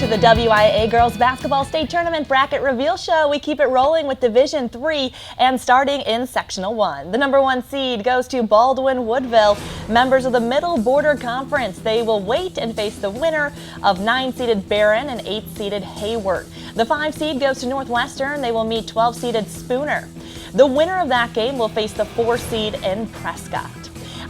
the Wiaa Girls Basketball State Tournament Bracket Reveal Show. We keep it rolling with Division III and starting in Sectional 1. The number 1 seed goes to Baldwin Woodville, members of the Middle Border Conference. They will wait and face the winner of 9-seeded Barron and 8-seeded Hayward. The 5 seed goes to Northwestern. They will meet 12-seeded Spooner. The winner of that game will face the 4 seed in Prescott.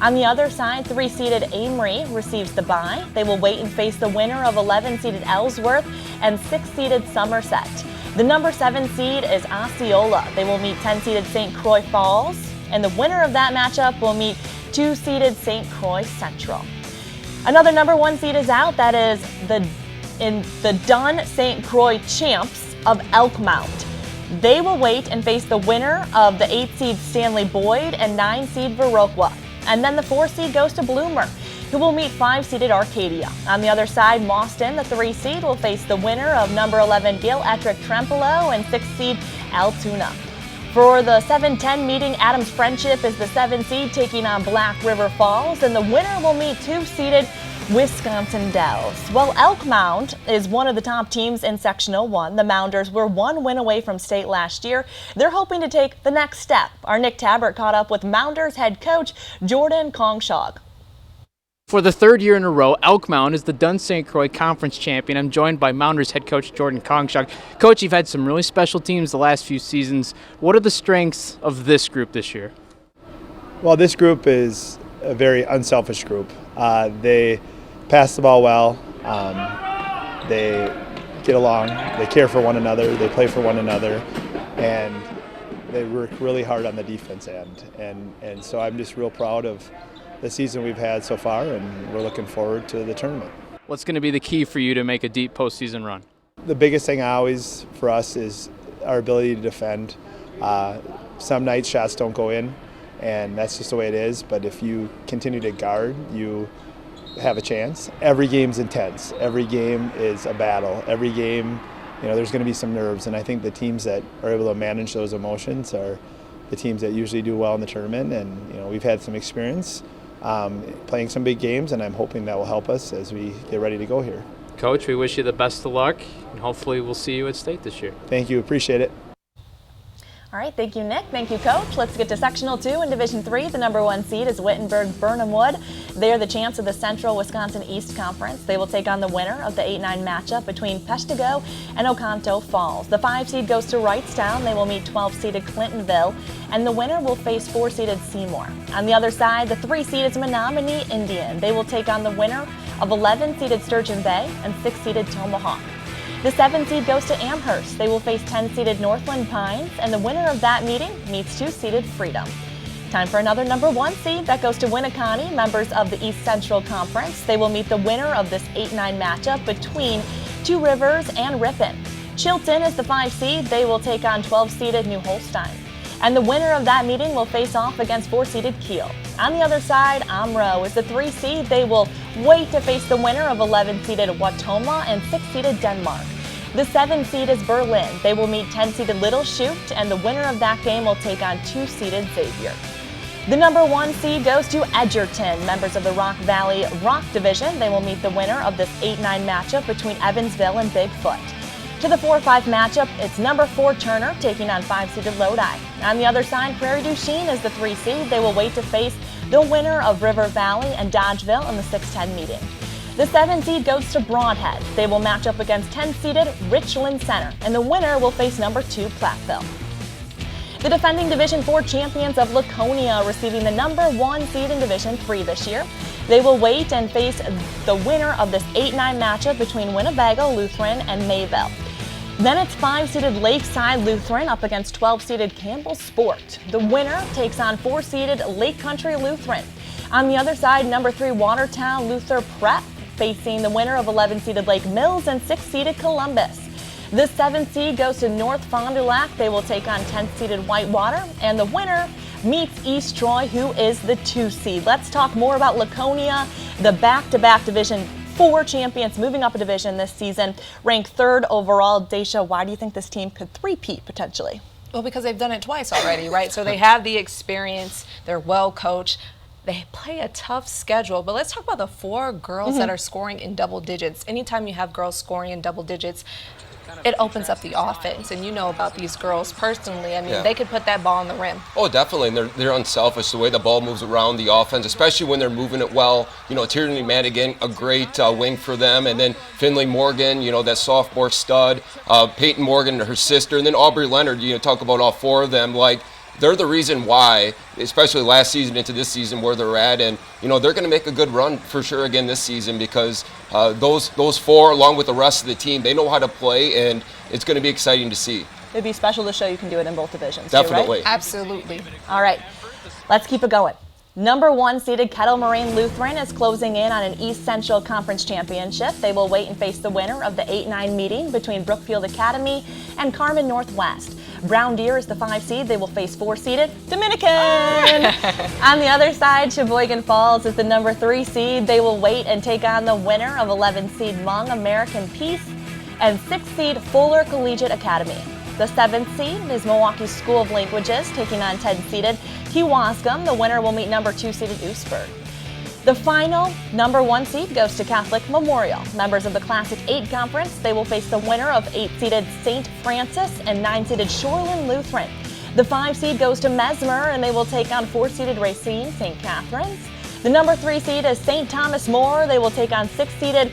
On the other side, 3-seeded Amory receives the bye. They will wait and face the winner of 11-seeded Ellsworth and 6-seeded Somerset. The number 7 seed is Osceola. They will meet 10-seeded St. Croix Falls, and the winner of that matchup will meet 2-seeded St. Croix Central. Another number 1 seed is out. That is the Dunn St. Croix champs of Elkmount. They will wait and face the winner of the 8-seed Stanley Boyd and 9-seed Viroqua. And then the 4 seed goes to Bloomer, who will meet 5-seeded Arcadia. On the other side, Mauston, the 3 seed, will face the winner of number 11 Gil Ettrick Trempolo and 6-seed Altoona. For the 7-10 meeting, Adams Friendship is the 7 seed taking on Black River Falls, and the winner will meet 2-seeded Wisconsin Dells. Well, Elkmount is one of the top teams in Sectional 1. The Mounders were 1 win away from state last year. They're hoping to take the next step. Our Nick Tabbert caught up with Mounders head coach Jordan Kongshog. For the 3rd year in a row, Elkmount is the Dunn St. Croix Conference champion. I'm joined by Mounders head coach Jordan Kongshog. Coach, you've had some really special teams the last few seasons. What are the strengths of this group this year? Well, this group is a very unselfish group. They pass the ball well, they get along, they care for one another, they play for one another, and they work really hard on the defense end. And so I'm just real proud of the season we've had so far, and we're looking forward to the tournament. What's going to be the key for you to make a deep postseason run? The biggest thing always for us is our ability to defend. Some nights shots don't go in, and that's just the way it is, but if you continue to guard, you have a chance. Every game's intense. Every game is a battle. Every game, there's going to be some nerves, and I think the teams that are able to manage those emotions are the teams that usually do well in the tournament, and we've had some experience playing some big games, and I'm hoping that will help us as we get ready to go here. Coach, we wish you the best of luck, and hopefully we'll see you at state this year. Thank you. Appreciate it. All right, thank you, Nick. Thank you, Coach. Let's get to Sectional 2 in Division 3. The number 1 seed is Wittenberg-Burnham Wood. They are the champs of the Central Wisconsin East Conference. They will take on the winner of the 8-9 matchup between Peshtigo and Oconto Falls. The 5 seed goes to Wrightstown. They will meet 12-seeded Clintonville, and the winner will face 4-seeded Seymour. On the other side, the 3 seed is Menominee Indian. They will take on the winner of 11-seeded Sturgeon Bay and 6-seeded Tomahawk. The 7 seed goes to Amherst. They will face 10-seeded Northland Pines, and the winner of that meeting meets 2-seeded Freedom. Time for another number 1 seed. That goes to Winneconne, members of the East Central Conference. They will meet the winner of this 8-9 matchup between Two Rivers and Ripon. Chilton is the 5 seed. They will take on 12-seeded New Holstein. And the winner of that meeting will face off against 4-seeded Kiel. On the other side, Amro is the 3 seed. They will wait to face the winner of 11-seeded Wautoma and 6-seeded Denmark. The 7 seed is Berlin. They will meet 10-seeded Little Chute, and the winner of that game will take on 2-seeded Xavier. The number 1 seed goes to Edgerton, members of the Rock Valley Rock Division. They will meet the winner of this 8-9 matchup between Evansville and Bigfoot. To the 4-5 matchup, it's number 4 Turner taking on 5-seeded Lodi. On the other side, Prairie du Chien is the 3 seed. They will wait to face the winner of River Valley and Dodgeville in the 6-10 meeting. The 7 seed goes to Broadhead. They will match up against 10-seeded Richland Center, and the winner will face number 2 Platteville. The defending Division 4 champions of Laconia receiving the number 1 seed in Division 3 this year. They will wait and face the winner of this 8-9 matchup between Winnebago Lutheran and Mayville. Then it's 5-seeded Lakeside Lutheran up against 12-seeded Campbell Sport. The winner takes on 4-seeded Lake Country Lutheran. On the other side, number 3 Watertown Luther Prep facing the winner of 11-seeded Lake Mills and 6-seeded Columbus. The 7 seed goes to North Fond du Lac. They will take on 10-seeded Whitewater, and the winner meets East Troy, who is the 2 seed. Let's talk more about Laconia, the back-to-back Division 4 champions moving up a division this season, ranked 3rd overall. Daisha, why do you think this team could three-peat potentially? Well, because they've done it twice already, right? So they have the experience, they're well coached. They play a tough schedule, but let's talk about the 4 girls that are scoring in double digits. Anytime you have girls scoring in double digits, it opens up the offense, and you know about these girls personally. I mean, they could put that ball on the rim. Oh, definitely, and they're unselfish. The way the ball moves around the offense, especially when they're moving it well. You know, Tierney Madigan, a great wing for them, and then Finley Morgan, you know, that sophomore stud. Peyton Morgan, her sister, and then Aubrey Leonard. You know, talk about all 4 of them. Like, they're the reason why, especially last season into this season, where they're at, and you know they're going to make a good run for sure again this season because those 4, along with the rest of the team, they know how to play, and it's going to be exciting to see. It'd be special to show you can do it in both divisions. Definitely. Too, right? Absolutely. All right, let's keep it going. Number 1 seeded Kettle Moraine Lutheran is closing in on an East Central Conference championship. They will wait and face the winner of the 8-9 meeting between Brookfield Academy and Carmen Northwest. Brown Deer is the 5 seed. They will face 4 seeded Dominican. On the other side, Sheboygan Falls is the number 3 seed. They will wait and take on the winner of 11 seed Hmong American Peace and 6 seed Fuller Collegiate Academy. The 7th seed is Milwaukee School of Languages taking on 10 seeded Kewaskum. The winner will meet number 2 seeded Oostburg. The final number 1 seed goes to Catholic Memorial. Members of the Classic 8 Conference, they will face the winner of 8 seeded St. Francis and 9 seeded Shoreland Lutheran. The 5 seed goes to Mesmer, and they will take on 4 seeded Racine St. Catherine's. The number 3 seed is St. Thomas More. They will take on 6 seeded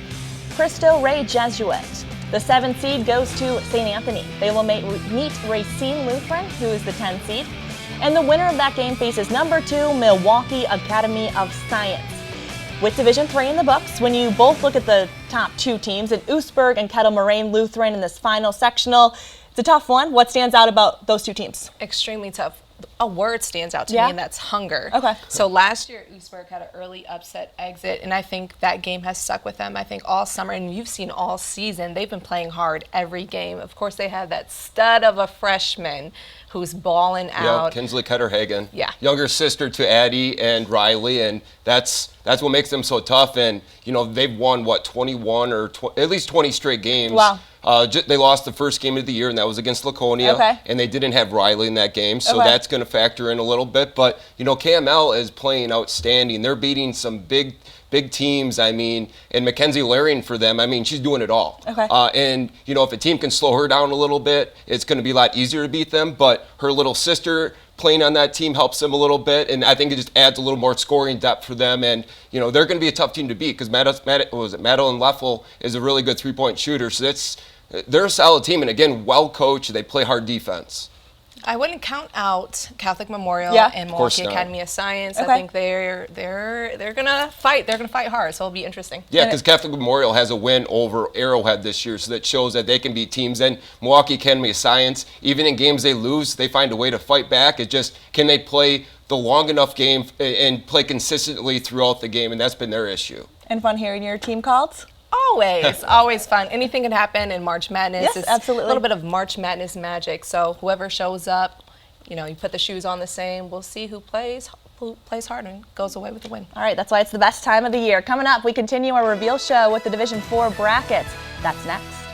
Cristo Rey Jesuit. The 7th seed goes to St. Anthony. They will meet Racine Lutheran, who is the 10 seed. And the winner of that game faces number 2 Milwaukee Academy of Science. With Division 3 in the books, when you both look at the top 2 teams, in Oostburg and Kettle Moraine Lutheran in this final sectional, it's a tough one. What stands out about those 2 teams? Extremely tough. A word stands out to me, and that's hunger. Okay. So last year, Oostburg had an early upset exit, and I think that game has stuck with them. I think all summer, and you've seen all season, they've been playing hard every game. Of course, they have that stud of a freshman who's balling out. Yeah, Kinsley Ketterhagen. Yeah. Younger sister to Addie and Riley, and that's what makes them so tough. And you know they've won 21 or at least 20 straight games. Wow. They lost the first game of the year, and that was against Laconia. Okay. And they didn't have Riley in that game, so that's going to factor in a little bit. But you know, KML is playing outstanding. They're beating some big teams. I mean, and Mackenzie Larian for them. I mean, she's doing it all. Okay. And you know, if a team can slow her down a little bit, it's going to be a lot easier to beat them. But her little sister playing on that team helps them a little bit, and I think it just adds a little more scoring depth for them. And you know, they're going to be a tough team to beat because Madeline Leffel is a really good 3-point shooter. So they're a solid team, and again, well coached. They play hard defense. I wouldn't count out Catholic Memorial and Milwaukee Academy of Science. I think they're gonna fight. They're gonna fight hard, so it'll be interesting. Yeah, because Catholic Memorial has a win over Arrowhead this year, so that shows that they can beat teams. And Milwaukee Academy of Science, even in games they lose, they find a way to fight back. It's just, can they play the long enough game and play consistently throughout the game, and that's been their issue. And fun hearing your team called? Always fun. Anything can happen in March Madness. Yes, it's absolutely. A little bit of March Madness magic. So whoever shows up, you know, you put the shoes on the same. We'll see who plays hard and goes away with the win. All right, that's why it's the best time of the year. Coming up, we continue our reveal show with the Division 4 brackets. That's next.